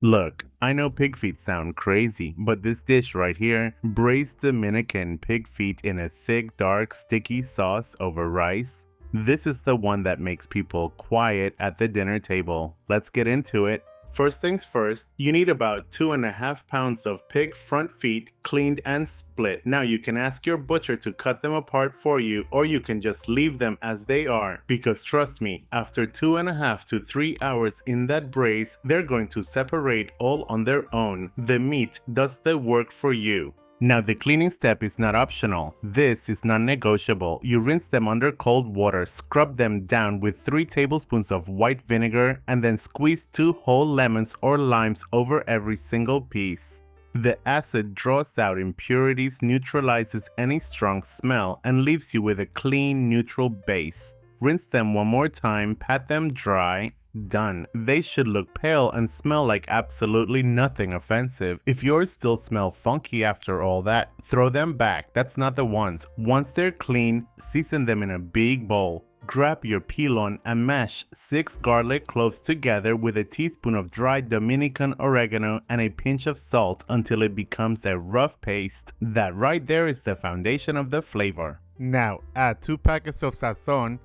Look, I know pig feet sound crazy, but this dish right here, braised Dominican pig feet in a thick, dark, sticky sauce over rice, this is the one that makes people quiet at the dinner table. Let's get into it. First things first, you need about 2.5 pounds of pig front feet cleaned and split. Now you can ask your butcher to cut them apart for you, or you can just leave them as they are, because trust me, after 2.5 to 3 hours in that braise, they're going to separate all on their own. The meat does the work for you. Now the cleaning step is not optional. This is non-negotiable. You rinse them under cold water, scrub them down with 3 tablespoons of white vinegar, and then squeeze 2 whole lemons or limes over every single piece. The acid draws out impurities, neutralizes any strong smell, and leaves you with a clean, neutral base. Rinse them one more time, pat them dry. Done. They should look pale and smell like absolutely nothing offensive. If yours still smell funky after all that, throw them back. That's not the ones. Once they're clean, season them in a big bowl. Grab your pilon and mash 6 garlic cloves together with a teaspoon of dried Dominican oregano and a pinch of salt until it becomes a rough paste. That right there is the foundation of the flavor. Now add 2 packets of sazon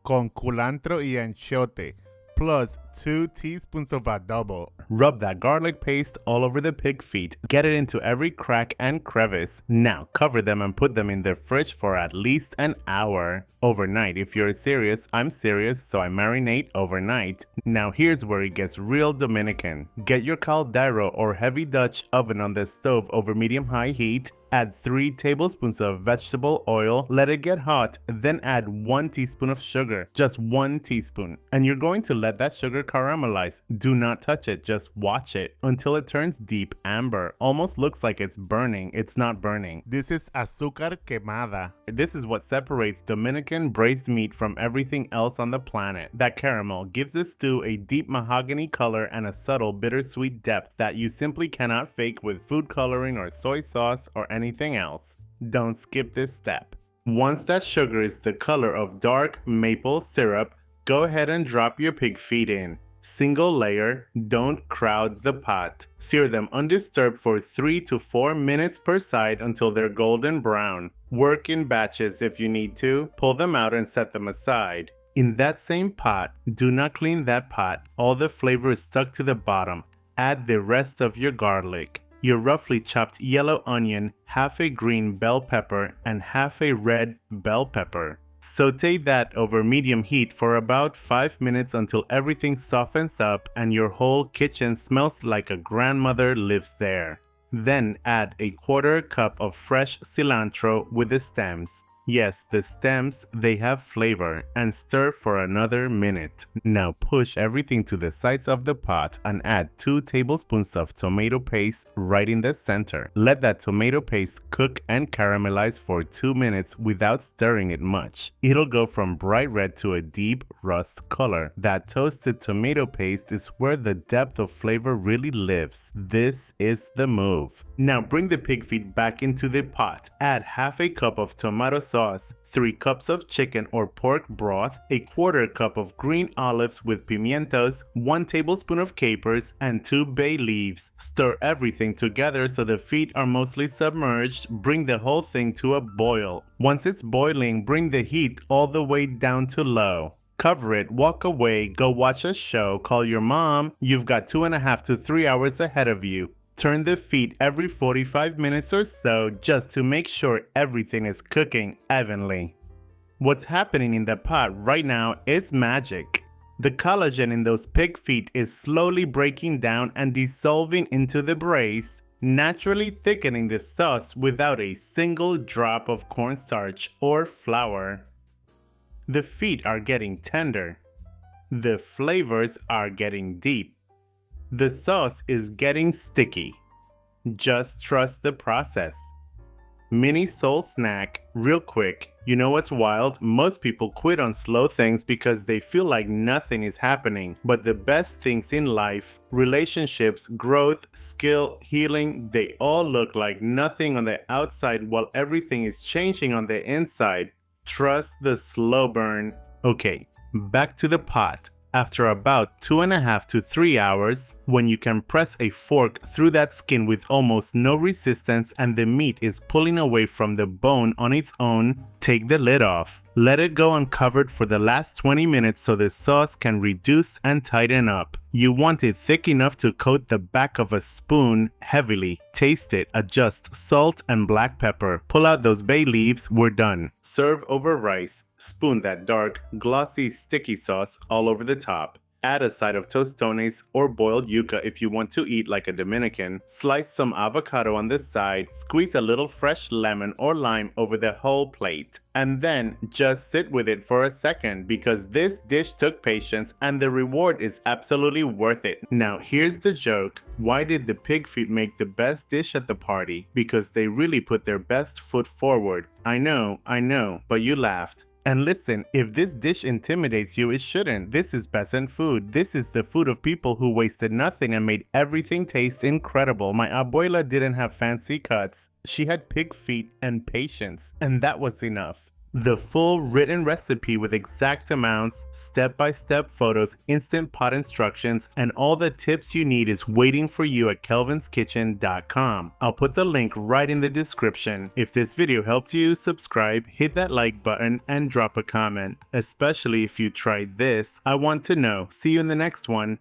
con culantro y enchote, plus 2 teaspoons of adobo. Rub that garlic paste all over the pig feet. Get it into every crack and crevice. Now cover them and put them in the fridge for at least an hour. Overnight. If you're serious, I'm serious, so I marinate overnight. Now here's where it gets real Dominican. Get your caldero or heavy Dutch oven on the stove over medium-high heat. Add 3 tablespoons of vegetable oil, let it get hot, then add 1 teaspoon of sugar, just 1 teaspoon. And you're going to let that sugar caramelize. Do not touch it, just watch it until it turns deep amber. Almost looks like it's burning. It's not burning. This is azúcar quemada. This is what separates Dominican braised meat from everything else on the planet. That caramel gives the stew a deep mahogany color and a subtle bittersweet depth that you simply cannot fake with food coloring or soy sauce or anything else. Don't skip this step. Once that sugar is the color of dark maple syrup, go ahead and drop your pig feet in. Single layer, don't crowd the pot. Sear them undisturbed for 3 to 4 minutes per side until they're golden brown. Work in batches if you need to. Pull them out and set them aside. In that same pot, do not clean that pot. All the flavor is stuck to the bottom. Add the rest of your garlic, your roughly chopped yellow onion, half a green bell pepper, and half a red bell pepper. Sauté that over medium heat for about 5 minutes until everything softens up and your whole kitchen smells like a grandmother lives there. Then add a 1/4 cup of fresh cilantro with the stems. Yes, the stems, they have flavor, and stir for another minute. Now push everything to the sides of the pot and add 2 tablespoons of tomato paste right in the center. Let that tomato paste cook and caramelize for 2 minutes without stirring it much. It'll go from bright red to a deep rust color. That toasted tomato paste is where the depth of flavor really lives. This is the move. Now bring the pig feet back into the pot. Add half a cup of tomato sauce, 3 cups of chicken or pork broth, a 1/4 cup of green olives with pimientos, 1 tablespoon of capers, and 2 bay leaves. Stir everything together so the feet are mostly submerged. Bring the whole thing to a boil. Once it's boiling, bring the heat all the way down to low. Cover it, walk away, go watch a show, call your mom. You've got 2.5 to 3 hours ahead of you. Turn the feet every 45 minutes or so just to make sure everything is cooking evenly. What's happening in the pot right now is magic. The collagen in those pig feet is slowly breaking down and dissolving into the braise, naturally thickening the sauce without a single drop of cornstarch or flour. The feet are getting tender. The flavors are getting deep. The sauce is getting sticky. Just trust the process. Mini soul snack, real quick. You know what's wild? Most people quit on slow things because they feel like nothing is happening. But the best things in life, relationships, growth, skill, healing, they all look like nothing on the outside while everything is changing on the inside. Trust the slow burn. Okay, back to the pot. after about 2.5 to 3 hours, when you can press a fork through that skin with almost no resistance and the meat is pulling away from the bone on its own, take the lid off. Let it go uncovered for the last 20 minutes so the sauce can reduce and tighten up. You want it thick enough to coat the back of a spoon heavily. Taste it, adjust salt and black pepper. Pull out those bay leaves, we're done. Serve over rice. Spoon that dark, glossy, sticky sauce all over the top. Add a side of tostones or boiled yuca if you want to eat like a Dominican. Slice some avocado on the side, squeeze a little fresh lemon or lime over the whole plate. And then just sit with it for a second because this dish took patience and the reward is absolutely worth it. Now here's the joke. Why did the pig feet make the best dish at the party? Because they really put their best foot forward. I know, but you laughed. And listen, if this dish intimidates you, it shouldn't. This is peasant food. This is the food of people who wasted nothing and made everything taste incredible. My abuela didn't have fancy cuts. She had pig feet and patience, and that was enough. The full written recipe with exact amounts, step-by-step photos, instant pot instructions, and all the tips you need is waiting for you at kelvinskitchen.com. I'll put the link right in the description. If this video helped you, subscribe, hit that like button, and drop a comment. Especially if you tried this, I want to know. See you in the next one.